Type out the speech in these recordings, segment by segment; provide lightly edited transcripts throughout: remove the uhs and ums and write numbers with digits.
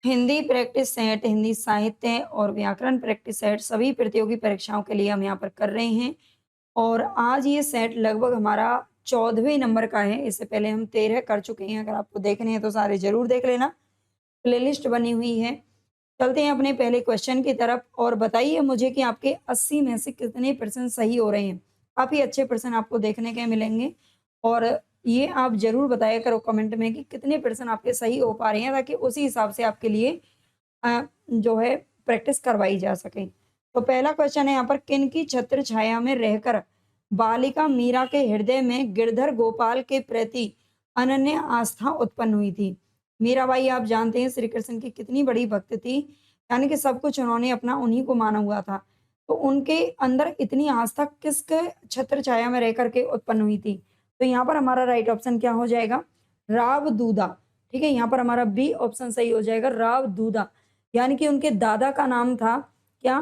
Hindi practice set, Hindi साहित्य और व्याकरण प्रैक्टिस सेट सभी प्रतियोगी परीक्षाओं के लिए हम यहाँ पर कर रहे हैं। और आज ये सेट लगभग हमारा 14वें नंबर का है। इससे पहले हम 13 कर चुके हैं। अगर आपको देखने हैं तो सारे ज़रूर देख लेना। प्लेलिस्ट बनी हुई है। चलते हैं अपने पहले क्वेश्चन की तरफ और बताइए मुझे कि आपके 80 में से कितने परसेंट सही हो रहे हैं। काफ़ी अच्छे परसेंट आपको देखने के मिलेंगे और ये आप ज़रूर बताया करो कमेंट में कि कितने परसेंट आपके सही हो पा रहे हैं, ताकि उसी हिसाब से आपके लिए जो है प्रैक्टिस करवाई जा सके। तो पहला क्वेश्चन है यहाँ पर, किन की छत्र छाया में रहकर बालिका मीरा के हृदय में गिरधर गोपाल के प्रति अनन्य आस्था उत्पन्न हुई थी। मीराबाई आप जानते हैं श्री कृष्ण की कितनी बड़ी भक्त थी, यानी कि सब कुछ उन्होंने अपना उन्हीं को माना हुआ था। तो उनके अंदर इतनी आस्था किसके छत्र छाया में रह करके उत्पन्न हुई थी? तो यहाँ पर हमारा राइट ऑप्शन क्या हो जाएगा? राव दूधा। ठीक है, यहाँ पर हमारा बी ऑप्शन सही हो जाएगा, राव दूधा। यानी कि उनके दादा का नाम था क्या?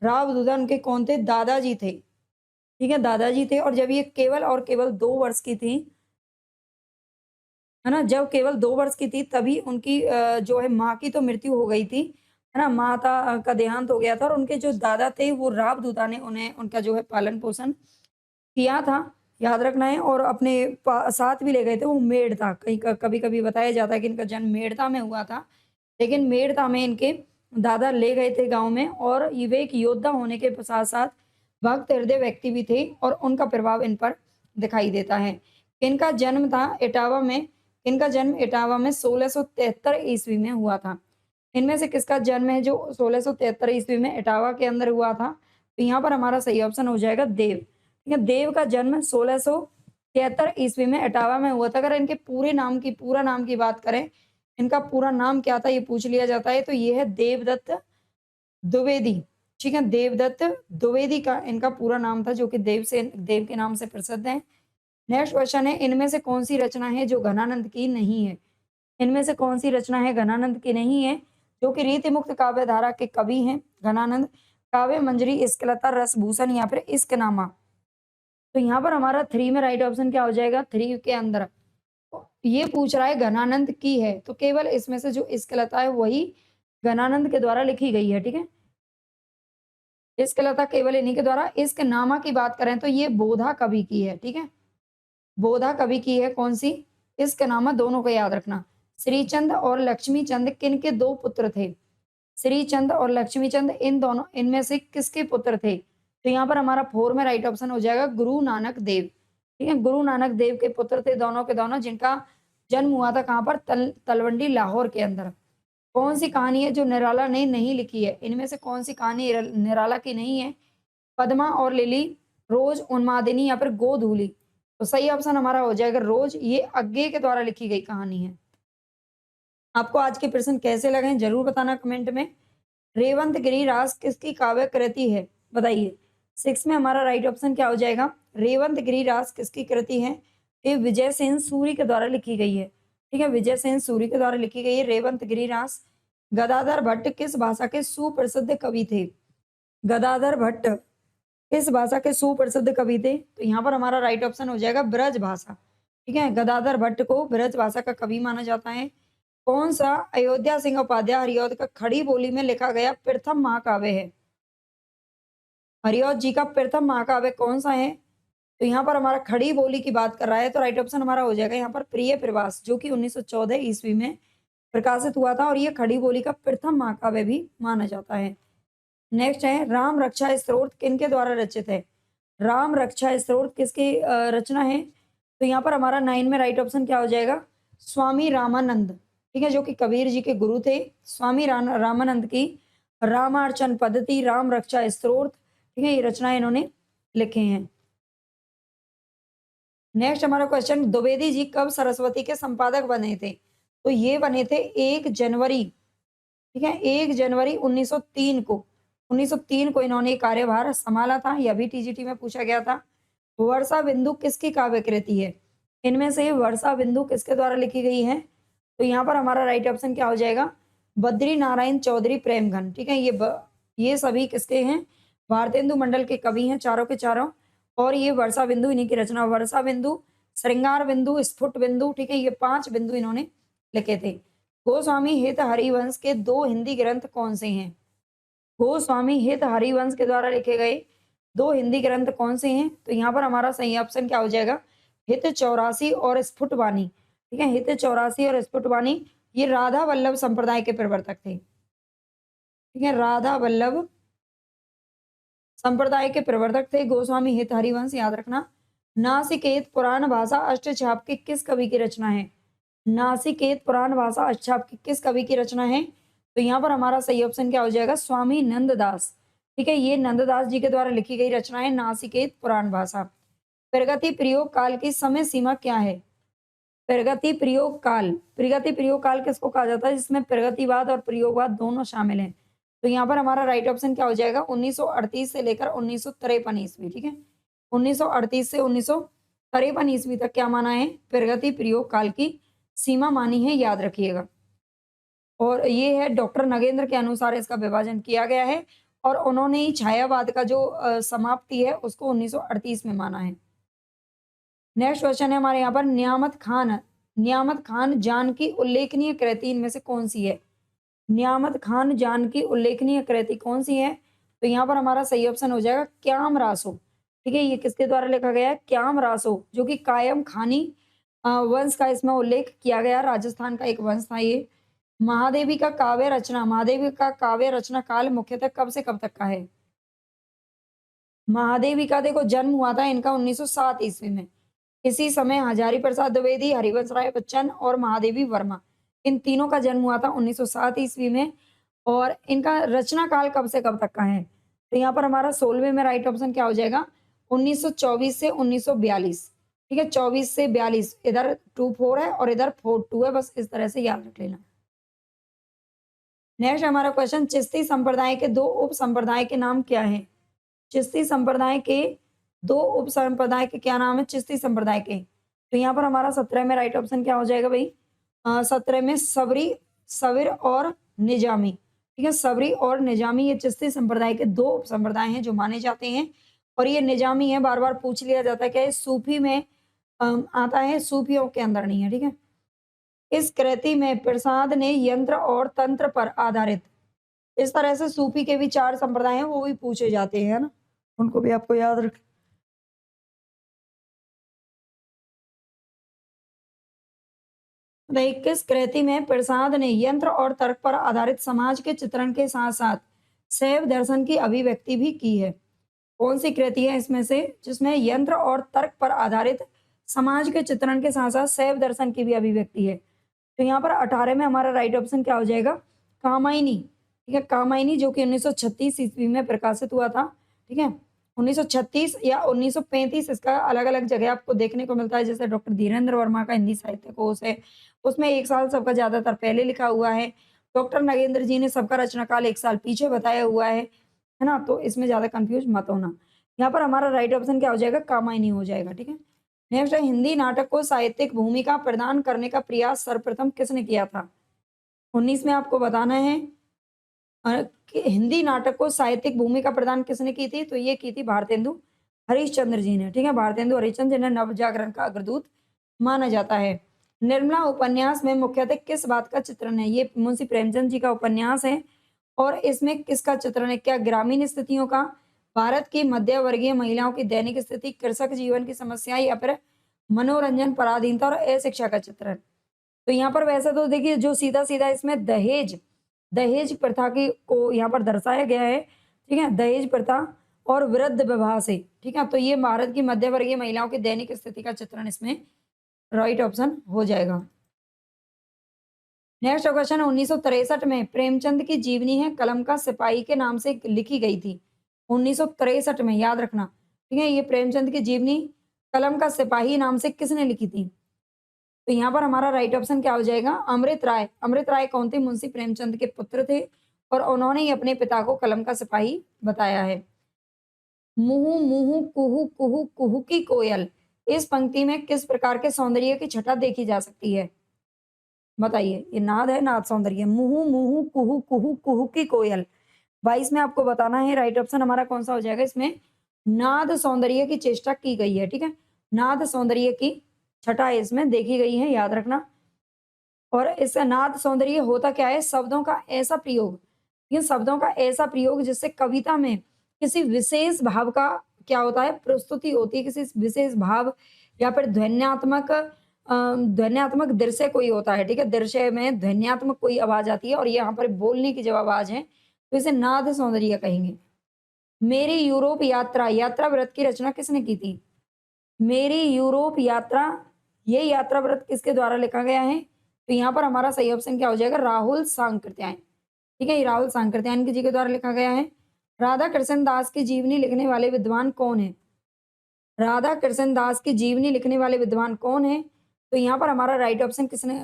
राव दूधा। उनके कौन थे? दादाजी थे। ठीक है, दादाजी थे। और जब ये केवल और केवल 2 वर्ष की थी, है ना? जब केवल 2 वर्ष की थी तभी उनकी जो है माँ की तो मृत्यु हो गई थी, है ना? माता का देहांत हो गया था और उनके जो दादा थे वो राव दूता ने उन्हें उनका जो है पालन-पोषण किया था, याद रखना है। और अपने साथ भी ले गए थे, वो मेड़ता था। कहीं कभी-कभी बताया जाता है कि इनका जन्म मेड़ता में हुआ था, लेकिन मेड़ता में इनके दादा ले गए थे गाँव में। और ये वे एक योद्धा होने के साथ-साथ भक्त हृदय व्यक्ति भी थे और उनका प्रभाव इन पर दिखाई देता है। इनका जन्म था इटावा में। इनका जन्म इटावा में 1673 ईस्वी में हुआ था। इनमें से किसका जन्म है जो 1673 ईस्वी में इटावा के अंदर हुआ था? तो यहाँ पर हमारा सही ऑप्शन हो जाएगा देव। ठीक है, देव का जन्म 1673 ईस्वी में इटावा में हुआ था। अगर इनके पूरा नाम की बात करें, इनका पूरा नाम क्या था ये पूछ लिया जाता है, तो ये है देवदत्त द्विवेदी। ठीक है, देवदत्त द्विवेदी का इनका पूरा नाम था, जो कि देव के नाम से प्रसिद्ध है। नेक्स्ट क्वेश्चन है, इनमें से कौन-सी रचना है जो घनानंद की नहीं है? इनमें से कौन-सी रचना है घनानंद की नहीं है, जो कि रीतिमुक्त काव्य धारा के कवि हैं घनानंद? काव्य मंजरी, इश्कलता, रसभूषण या फिर इश्कनामा? तो यहाँ पर हमारा 3 में राइट ऑप्शन क्या हो जाएगा? 3 के अंदर तो ये पूछ रहा है घनानंद की है, तो केवल इसमें से जो इश्कलता है वही घनानंद के द्वारा लिखी गई है। ठीक है, इश्कलता केवल इन्हीं के द्वारा। इश्कनामा की बात करें तो ये बोधा कवि की है। ठीक है, बोधा कवि की है। कौन-सी? इश्कनामा। दोनों को याद रखना। श्रीचंद और लक्ष्मीचंद किनके 2 पुत्र थे? श्रीचंद और लक्ष्मीचंद इन दोनों इनमें से किसके पुत्र थे? तो यहाँ पर हमारा 4 में राइट ऑप्शन हो जाएगा गुरु नानक देव। ठीक है, गुरु नानक देव के पुत्र थे दोनों के दोनों, जिनका जन्म हुआ था कहाँ पर? तलवंडी लाहौर के अंदर। कौन-सी कहानी है जो निराला ने नहीं लिखी है? इनमें से कौन-सी कहानी निराला की नहीं है? पद्मा और लिली, रोज, उन्मादिनी या फिर गोधूली? तो सही ऑप्शन हमारा हो जाएगा रोज। ये अज्ञे के द्वारा लिखी गई कहानी है। आपको आज के प्रश्न कैसे लगे हैं जरूर बताना कमेंट में। रेवंत गिरिराज किसकी काव्य कृति है? बताइए। 6 में हमारा राइट ऑप्शन क्या हो जाएगा? रेवंत गिरिराज किसकी कृति है? ये विजय सेन सूरी के द्वारा लिखी गई है। ठीक है, विजय सेन सूरी के द्वारा लिखी गई है रेवंत गिरिराज। गदाधर भट्ट किस भाषा के सुप्रसिद्ध कवि थे? गदाधर भट्ट किस भाषा के सुप्रसिद्ध कवि थे? तो यहाँ पर हमारा राइट ऑप्शन हो जाएगा ब्रज भाषा। ठीक है, गदाधर भट्ट को ब्रज भाषा का कवि माना जाता है। कौन सा अयोध्या सिंह उपाध्याय हरिऔध का खड़ी बोली में लिखा गया प्रथम महाकाव्य है? हरिऔध जी का प्रथम महाकाव्य कौन सा है? तो यहाँ पर हमारा खड़ी बोली की बात कर रहा है, तो राइट ऑप्शन हमारा हो जाएगा यहाँ पर प्रिय प्रवास, जो कि 1914 ईस्वी में प्रकाशित हुआ था और ये खड़ी बोली का प्रथम महाकाव्य भी माना जाता है। नेक्स्ट है, राम रक्षा स्तोत्र किनके द्वारा रचित है? राम रक्षा स्तोत्र किसकी रचना है? तो यहाँ पर हमारा 9 में राइट ऑप्शन क्या हो जाएगा? स्वामी रामानंद। ठीक है, जो कि कबीर जी के गुरु थे। स्वामी रामानंद की रामार्चन पद्धति, राम रक्षा स्तोत्र, ठीक है, ये रचनाएं इन्होंने लिखे हैं। नेक्स्ट हमारा क्वेश्चन, द्विवेदी जी कब सरस्वती के संपादक बने थे? तो ये बने थे 1 जनवरी। ठीक है, 1 जनवरी 1903 को। 1903 को इन्होंने ये कार्यभार संभाला था। यह भी टीजीटी में पूछा गया था। वर्षा बिंदु किसकी काव्य कृति है? इनमें से वर्षा बिंदु किसके द्वारा लिखी गई है? तो यहाँ पर हमारा राइट ऑप्शन क्या हो जाएगा? बद्री नारायण चौधरी प्रेमघन। ठीक है, ये सभी किसके हैं? भारतेंदु मंडल के कवि हैं चारों के चारों। और ये वर्षा बिंदु इन्हीं की रचना। वर्षा बिंदु, श्रृंगार बिंदु, स्फुट बिंदु, ठीक है, ये 5 बिंदु इन्होंने लिखे थे। गोस्वामी हित हरिवंश के 2 हिंदी ग्रंथ कौन से हैं? गोस्वामी हित हरिवंश के द्वारा लिखे गए 2 हिंदी ग्रंथ कौन से हैं? तो यहाँ पर हमारा सही ऑप्शन क्या हो जाएगा? हित 84 और स्फुटवाणी। ठीक है, हित 84 और स्फुटवाणी ये राधा वल्लभ संप्रदाय के प्रवर्तक थे। ठीक है, राधा वल्लभ संप्रदाय के प्रवर्तक थे गोस्वामी हित हरिवंश, याद रखना। नासिकेत पुराण भाषा अष्टछाप के किस कवि की रचना है? नासिकेत पुराण भाषा अष्टछाप की किस कवि की रचना है? तो यहाँ पर हमारा सही ऑप्शन क्या हो जाएगा? स्वामी नंददास। ठीक है, ये नंददास जी के द्वारा लिखी गई रचना है नासिकेत पुराण भाषा। प्रगति प्रयोग काल की समय सीमा क्या है? प्रगति प्रयोग काल, प्रगति प्रयोग काल किसको कहा जाता है? जिसमें प्रगतिवाद और प्रयोगवाद दोनों शामिल हैं। तो यहाँ पर हमारा राइट ऑप्शन क्या हो जाएगा? 1938 से लेकर 1953 ईस्वी। ठीक है, 1938 से 1953 ईस्वी तक क्या माना है? प्रगति प्रयोग काल की सीमा मानी है, याद रखिएगा। और ये है डॉक्टर नगेंद्र के अनुसार इसका विभाजन किया गया है और उन्होंने ही छायावाद का जो समाप्ति है उसको 1938 में माना है। नेक्स्ट क्वेश्चन है हमारे यहाँ पर, नियामत खान जान की उल्लेखनीय कृति इनमें से कौन सी है? नियामत खान जान की उल्लेखनीय कृति कौन सी है? तो यहाँ पर हमारा सही ऑप्शन हो जाएगा क्याम रासो। ठीक है, ये किसके द्वारा लिखा गया है? क्याम रासो, जो कि कायम खानी वंश का इसमें उल्लेख किया गया। राजस्थान का एक वंश था ये। महादेवी का काव्य रचना काल मुख्यतः कब से कब तक का है? महादेवी का देखो जन्म हुआ था इनका 1907 ईस्वी में। इसी समय हजारी प्रसाद द्विवेदी, हरिवंश राय बच्चन और महादेवी वर्मा, इन तीनों का जन्म हुआ था 1907 ईस्वी में। और इनका रचना काल कब से कब तक का है? तो यहाँ पर हमारा 16वें में राइट ऑप्शन क्या हो जाएगा? 1924 से 1942। ठीक है, 24 से 42, इधर 24 है और इधर 42 है, बस इस तरह से याद रख लेना। नेक्स्ट हमारा क्वेश्चन, चिश्ती संप्रदाय के 2 उप संप्रदाय के नाम क्या है? चिश्ती संप्रदाय के 2 उप संप्रदाय के क्या नाम है? चिश्ती संप्रदाय के। तो यहाँ पर हमारा 17 में राइट ऑप्शन क्या हो जाएगा भाई? 17 में सविर और निजामी। ठीक है, सवरी और निजामी ये चिश्ती संप्रदाय के 2 उप संप्रदाय हैं जो माने जाते हैं। और ये निजामी है, बार बार पूछ लिया जाता है, क्या ये सूफी में आता है? सूफियों के अंदर नहीं है। ठीक है, इस कृति में प्रसाद ने यंत्र और तंत्र पर आधारित, इस तरह से सूफी के भी 4 संप्रदाय हैं, वो भी पूछे जाते हैं, है ना, उनको भी आपको याद रख। किस कृति में प्रसाद ने यंत्र और तर्क पर आधारित समाज के चित्रण के साथ साथ शैव दर्शन की अभिव्यक्ति भी की है? कौन सी कृति है इसमें से जिसमें यंत्र और तर्क पर आधारित समाज के चित्रण के साथ साथ शैव दर्शन की भी अभिव्यक्ति है? तो यहाँ पर 18 में हमारा राइट ऑप्शन क्या हो जाएगा? कामायनी। ठीक है, कामायनी जो कि 1936 ईस्वी में प्रकाशित हुआ था। ठीक है, 1936 या 1935, इसका अलग अलग जगह आपको देखने को मिलता है। जैसे डॉक्टर धीरेन्द्र वर्मा का हिंदी साहित्य कोश है, उसमें 1 साल सबका ज्यादातर पहले लिखा हुआ है। डॉक्टर नगेंद्र जी ने सबका रचना काल 1 साल पीछे बताया हुआ है ना, तो इसमें ज्यादा कंफ्यूज मत होना। यहाँ पर हमारा राइट ऑप्शन क्या हो जाएगा? कामायनी हो जाएगा। ठीक है, नेक्स्ट है, हिंदी नाटक को साहित्यिक भूमिका प्रदान करने का प्रयास सर्वप्रथम किसने किया था? 19 में आपको बताना है कि हिंदी नाटक को साहित्यिक भूमिका प्रदान किसने की थी? तो ये की थी भारतेंदु हरिश्चंद्र जी ने। ठीक है, भारतेंदु हरिश्चंद्र जिन्हें नवजागरण का अग्रदूत माना जाता है। निर्मला उपन्यास में मुख्यतः किस बात का चित्रण है? ये मुंशी प्रेमचंद जी का उपन्यास है और इसमें किसका चित्रण है? क्या ग्रामीण स्थितियों का, भारत की मध्य वर्गीय महिलाओं की दैनिक स्थिति, कृषक जीवन की समस्या, या फिर मनोरंजन, पराधीनता और अशिक्षा का चित्रण? तो यहाँ पर वैसे तो देखिए जो सीधा सीधा इसमें दहेज दहेज प्रथा की को यहाँ पर दर्शाया गया है। ठीक है, दहेज प्रथा और वृद्ध विवाह से। ठीक है, तो ये भारत की मध्य वर्गीय महिलाओं की दैनिक स्थिति का चित्रण इसमें राइट ऑप्शन हो जाएगा। नेक्स्ट क्वेश्चन, 1963 में प्रेमचंद की जीवनी है कलम का सिपाही के नाम से लिखी गई थी। 1963 में, याद रखना। ठीक है, ये प्रेमचंद की जीवनी कलम का सिपाही नाम से किसने लिखी थी? तो यहाँ पर हमारा राइट ऑप्शन क्या हो जाएगा? अमृत राय। अमृत राय कौन थे? मुंशी प्रेमचंद के पुत्र थे और उन्होंने ही अपने पिता को कलम का सिपाही बताया है। मुहु मुहु कुहू कुहू कुहू की कोयल, इस पंक्ति में किस प्रकार के सौंदर्य की छटा देखी जा सकती है? बताइए, ये नाद है, नाद सौंदर्य। मुहु मुहु कुहू कुहू कुहू की कोयल, 22 में आपको बताना है राइट ऑप्शन हमारा कौन सा हो जाएगा? इसमें नाद सौंदर्य की चेष्टा की गई है। ठीक है, नाद सौंदर्य की छटा इसमें देखी गई है, याद रखना। और इस नाद सौंदर्य होता क्या है? शब्दों का ऐसा प्रयोग, ये शब्दों का ऐसा प्रयोग जिससे कविता में किसी विशेष भाव का क्या होता है? प्रस्तुति होती है, किसी विशेष भाव या फिर ध्वन्यात्मक दृश्य कोई होता है, ठीक है? दृश्य में ध्वन्यात्मक कोई आवाज़ आती है और यहाँ पर बोलने की जब आवाज़ है, तो इसे नाद सौंदर्य कहेंगे। मेरी यूरोप यात्रा, यात्रा व्रत की रचना किसने की थी? मेरी यूरोप यात्रा, ये यात्रा व्रत किसके द्वारा लिखा गया है? तो यहाँ पर हमारा सही ऑप्शन क्या हो जाएगा? राहुल सांकृत्यायन। ठीक है, ये राहुल सांकृत्यायन जी के द्वारा लिखा गया है। राधा कृष्ण दास की जीवनी लिखने वाले विद्वान कौन है? राधा कृष्ण दास की जीवनी लिखने वाले विद्वान कौन है? तो यहाँ पर हमारा राइट ऑप्शन किसने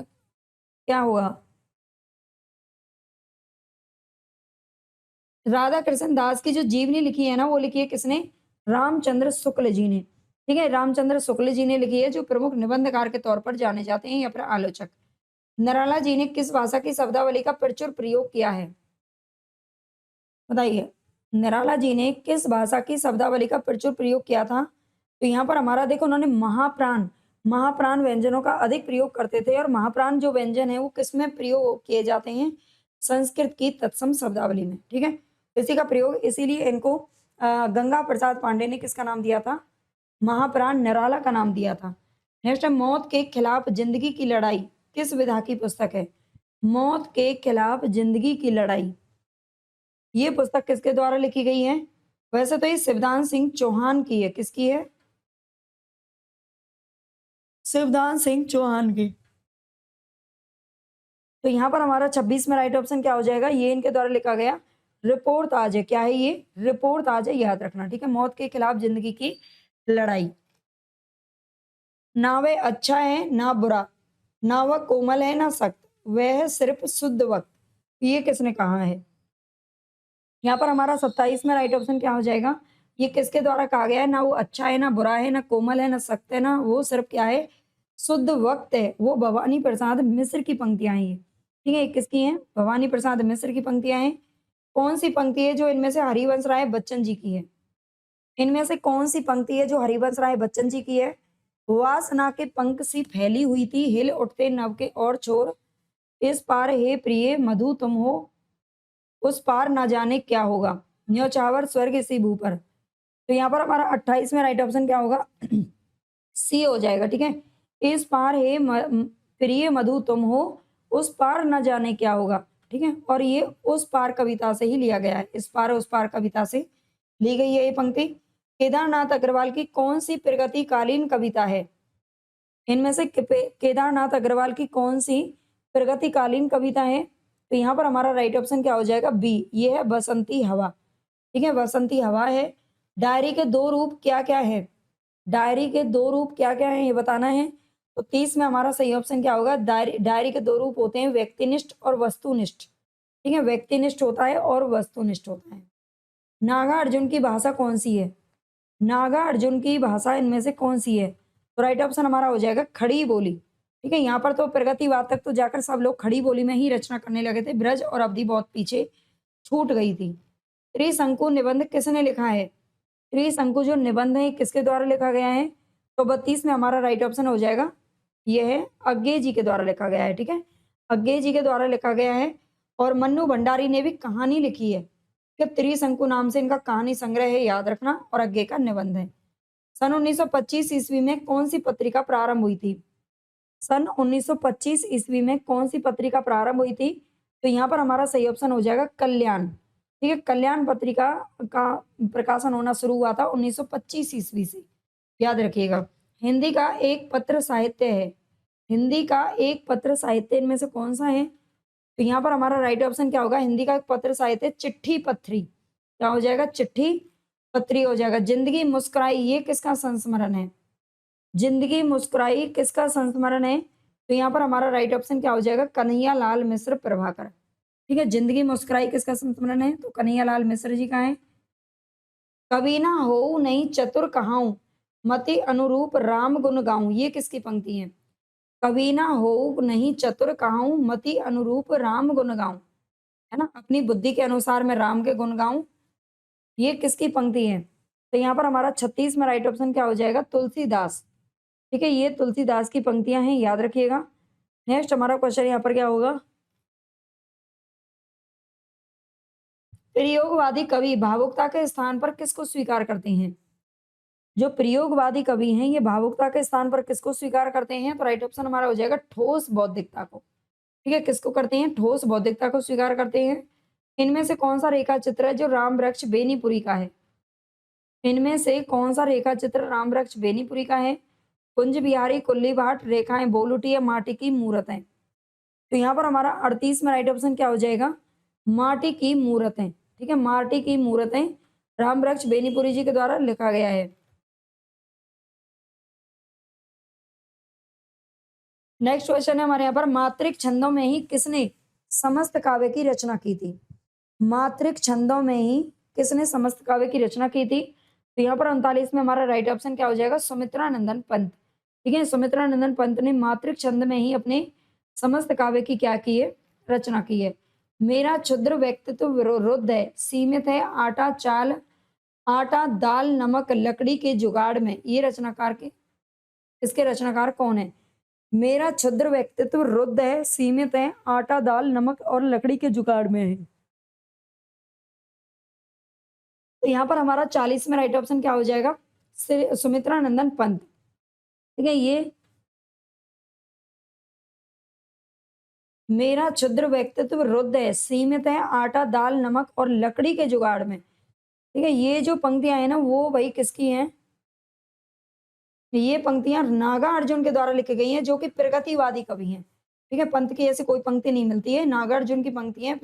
क्या होगा? राधा कृष्ण दास की जो जीवनी लिखी है ना, वो लिखी है किसने? रामचंद्र शुक्ल जी ने। ठीक है, रामचंद्र शुक्ल जी ने लिखी है, जो प्रमुख निबंधकार के तौर पर जाने जाते हैं या फिर आलोचक। नराला जी ने किस भाषा की शब्दावली का प्रचुर प्रयोग किया है? बताइए। निराला जी ने किस भाषा की शब्दावली का प्रचुर प्रयोग किया था? तो यहाँ पर हमारा देखो, उन्होंने महाप्राण, महाप्राण व्यंजनों का अधिक प्रयोग करते थे और महाप्राण जो व्यंजन है वो किसमें प्रयोग किए जाते हैं? संस्कृत की तत्सम शब्दावली में। ठीक है, इसी का प्रयोग, इसीलिए इनको गंगा प्रसाद पांडे ने किसका नाम दिया था? महाप्राण निराला का नाम दिया था। नेक्स्ट है, मौत के खिलाफ जिंदगी की लड़ाई किस विधा की पुस्तक है? मौत के खिलाफ जिंदगी की लड़ाई, ये पुस्तक किसके द्वारा लिखी गई है? वैसे तो ये शिवदान सिंह चौहान की है। किसकी है? शिवदान सिंह चौहान की। तो यहाँ पर हमारा 26 में राइट ऑप्शन क्या हो जाएगा? ये इनके द्वारा लिखा गया रिपोर्ताज है। क्या है ये? रिपोर्ताज है, याद रखना। ठीक है, मौत के खिलाफ जिंदगी की लड़ाई। ना वह अच्छा है ना बुरा, ना वह कोमल है ना सख्त, वह सिर्फ शुद्ध वक्त, ये किसने कहा है? यहाँ पर हमारा 27 में राइट ऑप्शन क्या हो जाएगा? ये किसके द्वारा कहा गया है? ना वो अच्छा है, ना बुरा है, ना कोमल है, ना सख्त है, ना वो सिर्फ क्या है? शुद्ध वक्त है। वो भवानी प्रसाद मिश्र की पंक्तियां हैं ये। ठीक है, ये किसकी हैं? भवानी प्रसाद मिश्र की पंक्तियां हैं। कौन सी पंक्ति है जो इनमें से हरिवंश राय बच्चन जी की है? इनमें से कौन सी पंक्ति है जो हरिवंश राय बच्चन जी की है? वासना के पंख सी फैली हुई थी, हिल उठते नव के और छोर, इस पार हे प्रिय मधु तुम हो, उस पार ना जाने क्या होगा, न्योछावर स्वर्ग इसी भू पर। तो यहाँ पर हमारा 28 में राइट ऑप्शन क्या होगा? सी हो जाएगा। ठीक है, इस पार हे प्रिय मधु तुम हो, उस पार न जाने क्या होगा। ठीक है, और ये उस पार कविता से ही लिया गया है। इस पार उस पार कविता से ली गई है ये पंक्ति। केदारनाथ अग्रवाल की कौन सी प्रगतिकालीन कविता है? इनमें से केदारनाथ अग्रवाल की कौन सी प्रगतिकालीन कविता है? तो यहाँ पर हमारा राइट ऑप्शन क्या हो जाएगा? बी, ये है बसंती हवा। ठीक है, बसंती हवा है। डायरी के दो रूप क्या क्या है? डायरी के दो रूप क्या क्या है ये बताना है। तो 30 में हमारा सही ऑप्शन क्या होगा? डायरी, डायरी के दो रूप होते हैं, व्यक्तिनिष्ठ और वस्तुनिष्ठ। ठीक है, व्यक्तिनिष्ठ होता है और वस्तुनिष्ठ होता है। नागा अर्जुन की भाषा कौन सी है? नागा अर्जुन की भाषा इनमें से कौन सी है? तो राइट ऑप्शन हमारा हो जाएगा खड़ी बोली। ठीक है, यहाँ पर तो प्रगतिवाद तक तो जाकर सब लोग खड़ी बोली में ही रचना करने लगे थे। ब्रज और अवधि बहुत पीछे छूट गई थी। त्रिशंकु निबंध किसने लिखा है? त्रिशंकु जो निबंध है किसके द्वारा लिखा गया है? तो 32 में हमारा राइट ऑप्शन हो जाएगा, ये है अज्ञे जी के द्वारा लिखा गया है। ठीक है, अज्ञे जी के द्वारा लिखा गया है। और मन्नू भंडारी ने भी कहानी लिखी है कि त्रिशंकु नाम से इनका कहानी संग्रह है, याद रखना, और अज्ञे का निबंध है। सन 1925 ईस्वी में कौन सी पत्रिका प्रारंभ हुई थी? सन 1925 ईस्वी में कौन सी पत्रिका प्रारंभ हुई थी? तो यहाँ पर हमारा सही ऑप्शन हो जाएगा कल्याण। ठीक है, कल्याण पत्रिका का प्रकाशन होना शुरू हुआ था 1925 ईस्वी से, याद रखिएगा। हिंदी का एक पत्र साहित्य है, हिंदी का एक पत्र साहित्य इनमें से कौन सा है? तो यहाँ पर हमारा राइट ऑप्शन क्या होगा? हिंदी का एक पत्र साहित्य चिट्ठी पत्री। क्या हो जाएगा? चिट्ठी पत्री हो जाएगा। जिंदगी मुस्कुराई, ये किसका संस्मरण है? जिंदगी मुस्कुराई किसका संस्मरण है? तो यहाँ पर हमारा राइट ऑप्शन क्या हो जाएगा? कन्हैया लाल मिश्र प्रभाकर। ठीक है, जिंदगी मुस्कुराई किसका संस्मरण है? तो कन्हैया लाल मिश्र जी का है। कभी ना हो नहीं चतुर कहाऊं, मति अनुरूप राम गुण गाऊं, ये किसकी पंक्ति है? कभी ना हो नहीं चतुर कहाऊं, मति अनुरूप राम गुण गाऊं, है ना, अपनी बुद्धि के अनुसार मैं राम के गुण गाऊं, ये किसकी पंक्ति है? तो यहाँ पर हमारा 36 में राइट ऑप्शन क्या हो जाएगा? तुलसीदास। ठीक है, ये तुलसीदास की पंक्तियां हैं, याद रखिएगा। नेक्स्ट हमारा क्वेश्चन यहाँ पर क्या होगा, प्रयोगवादी कवि भावुकता के स्थान पर किसको स्वीकार करते हैं? जो प्रयोगवादी कवि हैं ये भावुकता के स्थान पर किसको स्वीकार करते हैं? तो राइट ऑप्शन हमारा हो जाएगा ठोस बौद्धिकता को। ठीक है, किसको करते हैं? ठोस बौद्धिकता को स्वीकार करते हैं। इनमें से कौन सा रेखा चित्र है जो राम वृक्ष बेनीपुरी का है? इनमें से कौन सा रेखा चित्र राम वृक्ष बेनीपुरी का है? कुंज बिहारी, कुल्ली भाट, रेखाएं बोलुटी या माटी की मूरतें? तो यहाँ पर हमारा 38 में राइट ऑप्शन क्या हो जाएगा? माटी की मूरतें। ठीक है, माटी की मूरतें राम वृक्ष बेनीपुरी जी के द्वारा लिखा गया है। नेक्स्ट क्वेश्चन है हमारे यहाँ पर, मात्रिक छंदों में ही किसने समस्त काव्य की रचना की थी? मात्रिक छंदों में ही किसने समस्त काव्य की रचना की थी? तो यहाँ पर 39 में हमारा राइट ऑप्शन क्या हो जाएगा? सुमित्रा नंदन पंत। ठीक है, सुमित्रा नंदन पंत ने मात्रिक छंद में ही अपने समस्त काव्य की क्या की है? रचना की है। मेरा क्षुद्र व्यक्तित्व रुद्ध है, सीमित है आटा चाल, आटा दाल नमक लकड़ी के जुगाड़ में, ये रचनाकार के इसके रचनाकार कौन है? मेरा क्षुद्र व्यक्तित्व रुद्ध है, सीमित है आटा दाल नमक और लकड़ी के जुगाड़ में है। तो यहाँ पर हमारा 40 में राइट ऑप्शन क्या हो जाएगा? सुमित्रा नंदन पंत। ठीक है, ये मेरा क्षुद्र व्यक्तित्व रुद्ध है, सीमित है आटा दाल नमक और लकड़ी के जुगाड़ में। ठीक है, ये जो पंक्तियां हैं ना वो भाई किसकी हैं? ये पंक्तियां नागा अर्जुन के द्वारा लिखी गई हैं, जो कि प्रगतिवादी कवि हैं। ठीक है, पंत की ऐसी कोई पंक्ति नहीं मिलती है, नागा अर्जुन की पंक्ति है।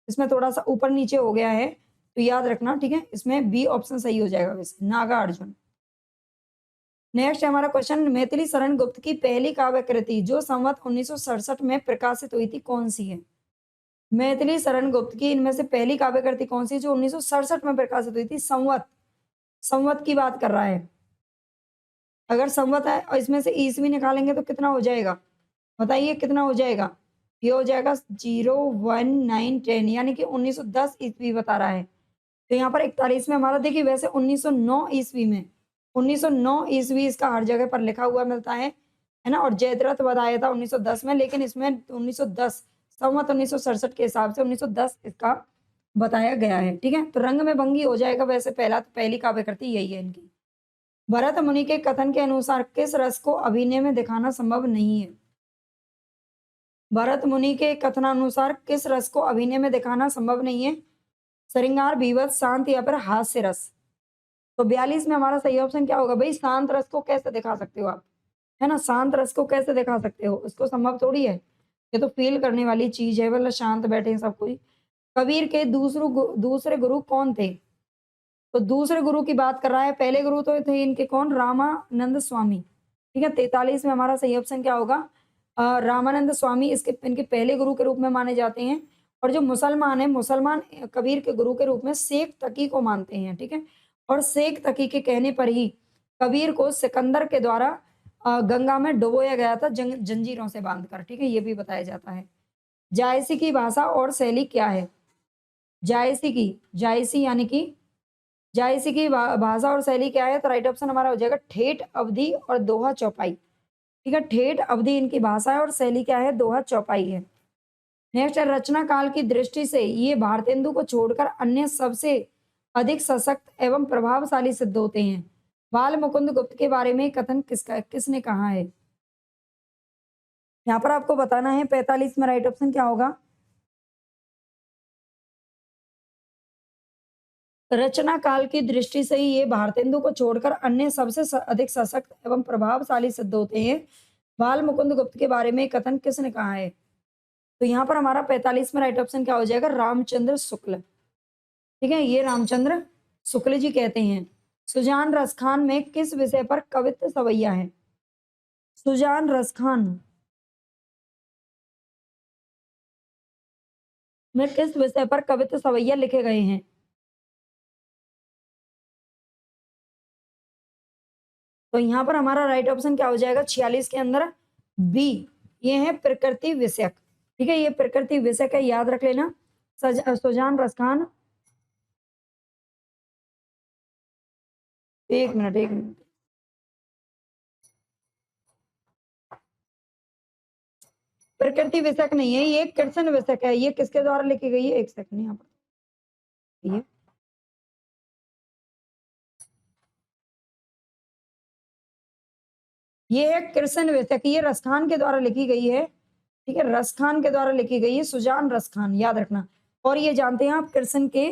इसमें थोड़ा सा ऊपर नीचे हो गया है तो याद रखना। ठीक है, इसमें बी ऑप्शन सही हो जाएगा वैसे, नागा अर्जुन। नेक्स्ट है हमारा क्वेश्चन, मैथिली शरण गुप्त की पहली काव्य कृति जो संवत 1967 में प्रकाशित हुई थी कौन सी है? मैथिली शरण गुप्त की इनमें से पहली काव्य कृति कौन सी जो 1967 में प्रकाशित हुई थी? संवत, संवत की बात कर रहा है। अगर संवत है और इसमें से ईस्वी निकालेंगे तो कितना हो जाएगा? बताइए कितना हो जाएगा? ये हो जाएगा 01910, यानी कि 1910 ईस्वी बता रहा है। तो यहाँ पर 41 में हमारा देखिए, वैसे 1909 ईस्वी में, 1909 ईस्वी इसका हर जगह पर लिखा हुआ मिलता है ना, और जयद्रथ वध आया था 1910 में, लेकिन इसमें 1910 संवत 1967 के हिसाब से 1910 इसका बताया गया है। ठीक है, तो रंग में भंगी हो जाएगा। वैसे पहली काव्य कृति यही है इनकी। भरत मुनि के कथन के अनुसार किस रस को अभिनय में दिखाना संभव नहीं है? भरत मुनि के कथनानुसार किस रस को अभिनय में दिखाना संभव नहीं है? श्रृंगार, बीभत्स, शांत या फिर हास्य रस? तो 42 में हमारा सही ऑप्शन क्या होगा भाई? शांत रस को कैसे दिखा सकते हो आप, है ना? शांत रस को कैसे दिखा सकते हो? इसको संभव थोड़ी है, ये तो फील करने वाली चीज है। मतलब शांत बैठे सब कोई। कबीर के दूसरे गुरु कौन थे? तो दूसरे गुरु की बात कर रहा है। पहले गुरु तो थे इनके कौन? रामानंद स्वामी। ठीक है, 43 में हमारा सही ऑप्शन क्या होगा? रामानंद स्वामी इसके इनके पहले गुरु के रूप में माने जाते हैं। और जो मुसलमान है, मुसलमान कबीर के गुरु के रूप में शेख तकी को मानते हैं। ठीक है, और शेख तकी के कहने पर ही कबीर को सिकंदर के द्वारा गंगा में डुबोया गया था जंजीरों से बांधकर। ठीक है, ये भी बताया जाता है। जायसी की भाषा और शैली क्या है? जायसी यानी कि जायसी की भाषा और शैली क्या है? तो राइट ऑप्शन हमारा हो जाएगा ठेठ अवधि और दोहा चौपाई। ठीक है, ठेठ अवधि इनकी भाषा है और शैली क्या है? दोहा चौपाई है। नेक्स्ट है, रचना काल की दृष्टि से ये भारतेंदु को छोड़कर अन्य सबसे अधिक सशक्त एवं प्रभावशाली सिद्ध होते हैं। बाल मुकुंद गुप्त के बारे में कथन किसने कहा है? यहाँ पर आपको बताना है। 45 में राइट ऑप्शन क्या होगा? रचना काल की दृष्टि से ही ये भारतेंदु को छोड़कर अन्य सबसे अधिक सशक्त एवं प्रभावशाली सिद्ध होते हैं। बाल मुकुंद गुप्त के बारे में कथन किसने कहा है? तो यहाँ पर हमारा 45 में राइट ऑप्शन क्या हो जाएगा? रामचंद्र शुक्ल। ठीक है, ये रामचंद्र शुक्ल जी कहते हैं। सुजान रसखान में किस विषय पर कवित्व सवैया है? सुजान रसखान में किस विषय पर कवित्व सवैया लिखे गए हैं? तो यहाँ पर हमारा राइट ऑप्शन क्या हो जाएगा? 46 के अंदर बी, ये है प्रकृति विषयक। ठीक है, ये प्रकृति विषयक है, याद रख लेना। सुजान रसखान, एक मिनट एक मिनट। प्रकृति विषयक नहीं है, ये कृष्ण विषयक है। ये किसके द्वारा लिखी गई है? एक सेकंड यहाँ पर ये है कृष्ण विषयक, ये रसखान के द्वारा लिखी गई है। ठीक है, रसखान के द्वारा लिखी गई है, सुजान रसखान, याद रखना। और ये जानते हैं आप कृष्ण के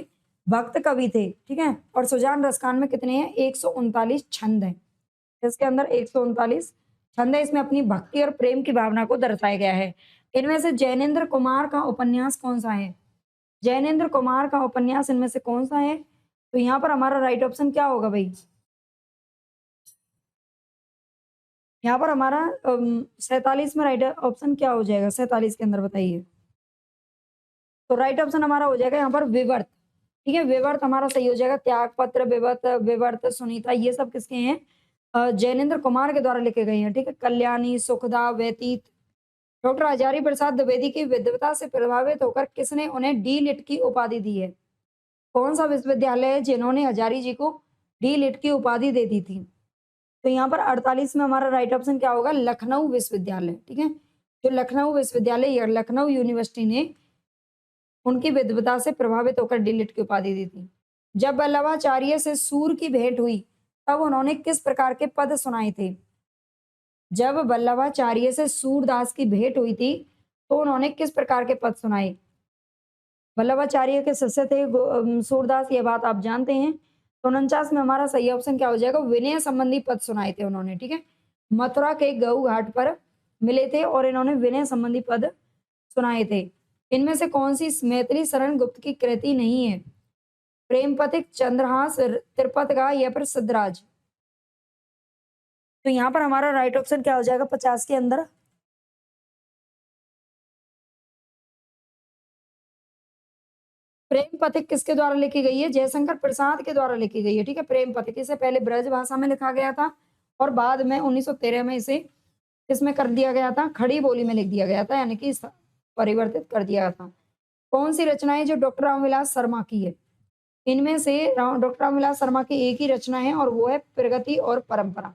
भक्त कवि थे। ठीक है, और सुजान रसखान में कितने हैं? 139 छंद हैं। इसके अंदर 139 छंद है। इसमें अपनी भक्ति और प्रेम की भावना को दर्शाया गया है। इनमें से जैनेन्द्र कुमार का उपन्यास कौन सा है? जैनेन्द्र कुमार का उपन्यास इनमें से कौन सा है? तो यहाँ पर हमारा राइट ऑप्शन क्या होगा भाई? यहाँ पर हमारा 47 में राइट ऑप्शन क्या हो जाएगा? 47 के अंदर बताइए। तो राइट ऑप्शन हमारा हो जाएगा यहाँ पर विवर्त। ठीक है, विवर्त हमारा सही हो जाएगा। त्यागपत्र, विवर्त, विवर्त, सुनीता, ये सब किसके हैं? जैनेन्द्र कुमार के द्वारा लिखे गए हैं। ठीक है, कल्याणी, सुखदा, व्यतीत। डॉक्टर हजारी प्रसाद द्विवेदी की विद्वता से प्रभावित होकर किसने उन्हें डी लिट की उपाधि दी है? कौन सा विश्वविद्यालय है जिन्होंने हजारी जी को डी लिट की उपाधि दे दी थी? तो यहाँ पर 48 में हमारा राइट ऑप्शन क्या होगा? लखनऊ विश्वविद्यालय। ठीक है, जो लखनऊ विश्वविद्यालय या लखनऊ यूनिवर्सिटी ने उनकी विद्वता से प्रभावित होकर डी लिट की उपाधि दी थी। जब वल्लभाचार्य से सूर की भेंट हुई तब उन्होंने किस प्रकार के पद सुनाए थे? जब वल्लभाचार्य से सूरदास की भेंट हुई थी तो उन्होंने किस प्रकार के पद सुनाए? वल्लभाचार्य के शिष्य थे सूरदास, ये बात आप जानते हैं। तो 49 में हमारा सही ऑप्शन क्या हो जाएगा? विनय संबंधी पद सुनाए थे उन्होंने। ठीक है, मथुरा के गऊ घाट पर मिले थे और इन्होंने विनय संबंधी पद सुनाए थे। इनमें से कौन सी मैथिली शरण गुप्त की कृति नहीं है? प्रेम पथिक, चंद्रहास, त्रिपतगा या फिर सिद्धराज? तो यहाँ पर हमारा राइट ऑप्शन क्या हो जाएगा 50 के अंदर? प्रेम पथिक किसके द्वारा लिखी गई है? जयशंकर प्रसाद के द्वारा लिखी गई है। ठीक है, प्रेम पथिक इसे पहले ब्रज भाषा में लिखा गया था और बाद में 1913 में इसे इसमें कर दिया गया था, खड़ी बोली में लिख दिया गया था, यानी कि परिवर्तित कर दिया था। कौन सी रचनाएं जो डॉक्टर रामविलास शर्मा की है? इनमें से डॉक्टर रामविलास शर्मा की एक ही रचना है और वो है प्रगति और परंपरा।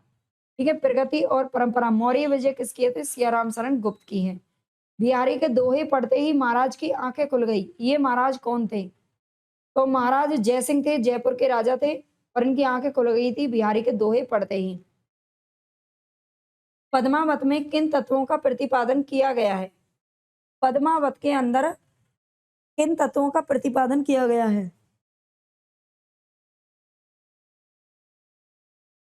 ठीक है, प्रगति और परंपरा। मौर्य विजय किसकी थे? सियाराम शरण गुप्त की है। बिहारी के दोहे पढ़ते ही महाराज की आंखें खुल गई, ये महाराज कौन थे? तो महाराज जयसिंह थे, जयपुर के राजा थे और इनकी आंखें खुल गई थी बिहारी के दोहे पढ़ते ही। पद्मावत में किन तत्वों का प्रतिपादन किया गया है? पद्मावत के अंदर किन तत्वों का प्रतिपादन किया गया है?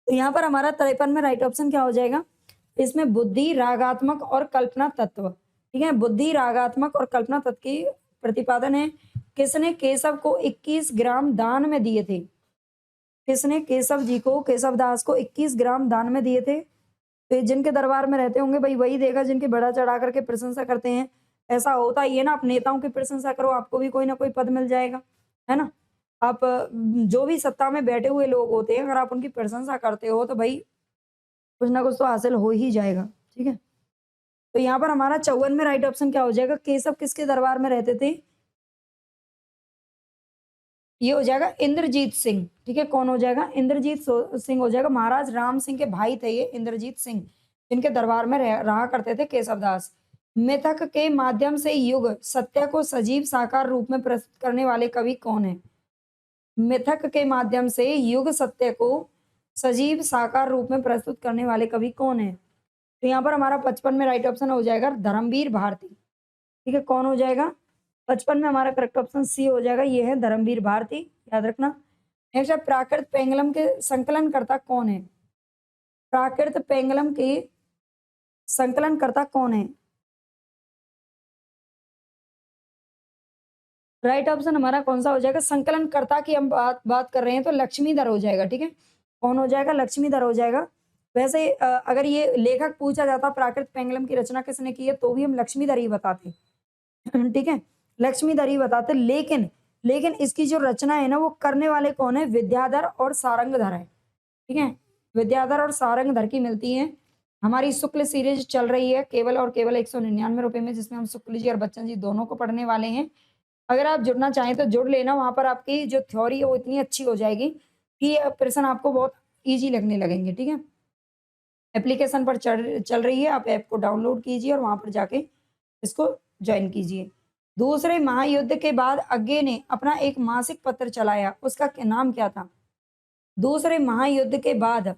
तो यहाँ पर हमारा 53 में राइट ऑप्शन क्या हो जाएगा? इसमें बुद्धि, रागात्मक और कल्पना तत्व। ठीक है, बुद्धि, रागात्मक और कल्पना तत्व की प्रतिपादन है। किसने केशव को 21 ग्राम दान में दिए थे? किसने केशव जी को, केशव दास को 21 ग्राम दान में दिए थे? तो जिनके दरबार में रहते होंगे भाई वही देगा जिनकी बढ़ा चढ़ा करके प्रशंसा करते हैं। ऐसा होता ही है ना, आप नेताओं की प्रशंसा करो आपको भी कोई ना कोई पद मिल जाएगा, है ना। आप जो भी सत्ता में बैठे हुए लोग होते हैं, अगर आप उनकी प्रशंसा करते हो तो भाई कुछ ना कुछ तो हासिल हो ही जाएगा। ठीक है, तो यहाँ पर हमारा 54 में राइट ऑप्शन क्या हो जाएगा? केशव किसके दरबार में रहते थे? ये हो जाएगा इंद्रजीत सिंह। ठीक है, कौन हो जाएगा? इंद्रजीत सिंह हो जाएगा। महाराज राम सिंह के भाई थे ये इंद्रजीत सिंह, जिनके दरबार में रहा करते थे केशवदास। मिथक के माध्यम से युग सत्य को सजीव साकार रूप में प्रस्तुत करने वाले कवि कौन है? मिथक के माध्यम से युग सत्य को सजीव साकार रूप में प्रस्तुत करने वाले कवि कौन है? तो यहाँ पर हमारा 55 में राइट ऑप्शन हो जाएगा धर्मवीर भारती। ठीक है, कौन हो जाएगा? 55 में हमारा करेक्ट ऑप्शन सी हो जाएगा, ये है धर्मवीर भारती, याद रखना। नेक्स्ट है प्राकृत पेंगलम के संकलनकर्ता कौन है? प्राकृत पेंगलम के संकलनकर्ता कौन है? राइट ऑप्शन हमारा कौन सा हो जाएगा? संकलनकर्ता की हम बात कर रहे हैं तो लक्ष्मीधर हो जाएगा। ठीक है, कौन हो जाएगा? लक्ष्मीधर हो जाएगा। वैसे अगर ये लेखक पूछा जाता प्राकृत पेंगलम की रचना किसने की है तो भी हम लक्ष्मीधर ही बताते। ठीक है, लक्ष्मीधर ही बताते, लेकिन इसकी जो रचना है ना वो करने वाले कौन है? विद्याधर और सारंगधर है। ठीक है, विद्याधर और सारंगधर की मिलती है। हमारी शुक्ल सीरीज चल रही है केवल और केवल 199 रुपए में, जिसमें हम शुक्ल जी और बच्चन जी दोनों को पढ़ने वाले हैं। अगर आप जुड़ना चाहें तो जुड़ लेना, वहां पर आपकी जो थ्योरी है वो इतनी अच्छी हो जाएगी कि प्रश्न आपको बहुत ईजी लगने लगेंगे। ठीक है, एप्लीकेशन पर चल रही है, आप ऐप को डाउनलोड कीजिए और वहां पर जाके इसको ज्वाइन कीजिए। दूसरे महायुद्ध के बाद अग्गे ने अपना एक मासिक पत्र चलाया, उसका नाम क्या था? दूसरे महायुद्ध के बाद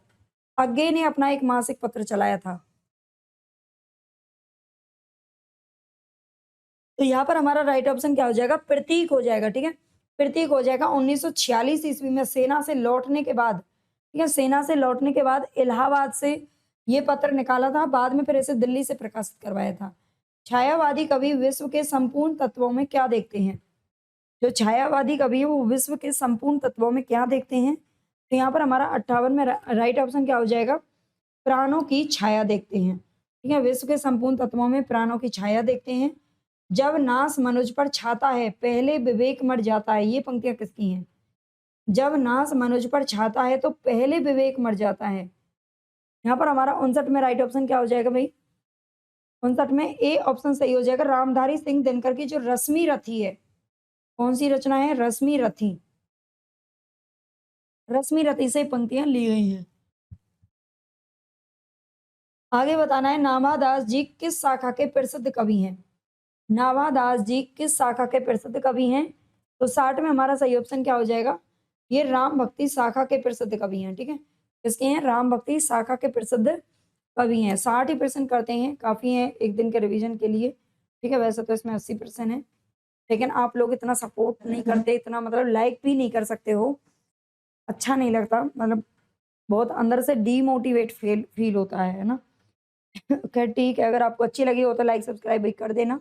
अग्गे ने अपना एक मासिक पत्र चलाया था। तो यहाँ पर हमारा राइट ऑप्शन क्या हो जाएगा? प्रतीक हो जाएगा, ठीक है? प्रतीक हो जाएगा। 1946 ईस्वी में सेना से लौटने के बाद, ठीक है? सेना से लौटने के बाद इलाहाबाद से ये पत्र निकाला था, बाद में फिर इसे दिल्ली से प्रकाशित करवाया था। छायावादी कवि विश्व के संपूर्ण तत्वों में क्या देखते हैं? जो छायावादी कवि है वो विश्व के संपूर्ण तत्वों में क्या देखते हैं? तो यहाँ पर हमारा 58 में राइट ऑप्शन क्या हो जाएगा? प्राणों की छाया देखते हैं, ठीक है? विश्व के संपूर्ण तत्वों में प्राणों की छाया देखते हैं। जब नाश मनुज पर छाता है, पहले विवेक मर जाता है। ये पंक्तियाँ किसकी हैं? जब नाश मनुज पर छाता है तो पहले विवेक मर जाता है। यहाँ पर हमारा 59 में राइट ऑप्शन क्या हो जाएगा भाई? 59 में ए ऑप्शन सही हो जाएगा। रामधारी सिंह दिनकर की जो रश्मि रथी है, कौन सी रचना है? रश्मि रथी। रश्मि रथी से पंक्तियां ली गई हैं। आगे बताना है नाभादास जी किस शाखा के प्रसिद्ध कवि हैं? नाभादास जी किस शाखा के प्रसिद्ध कवि हैं? तो 60 में हमारा सही ऑप्शन क्या हो जाएगा? ये राम भक्ति शाखा के प्रसिद्ध कवि हैं, ठीक है? किसके हैं? राम भक्ति शाखा के प्रसिद्ध कवि हैं। 60 ही % करते हैं, काफ़ी है एक दिन के रिवीजन के लिए, ठीक है? वैसे तो इसमें 80% है, लेकिन आप लोग इतना सपोर्ट नहीं करते, इतना मतलब लाइक भी नहीं कर सकते हो, अच्छा नहीं लगता, मतलब बहुत अंदर से डीमोटिवेट फील होता है ना? खैर ठीक है, अगर आपको अच्छी लगी हो तो लाइक सब्सक्राइब भी कर देना।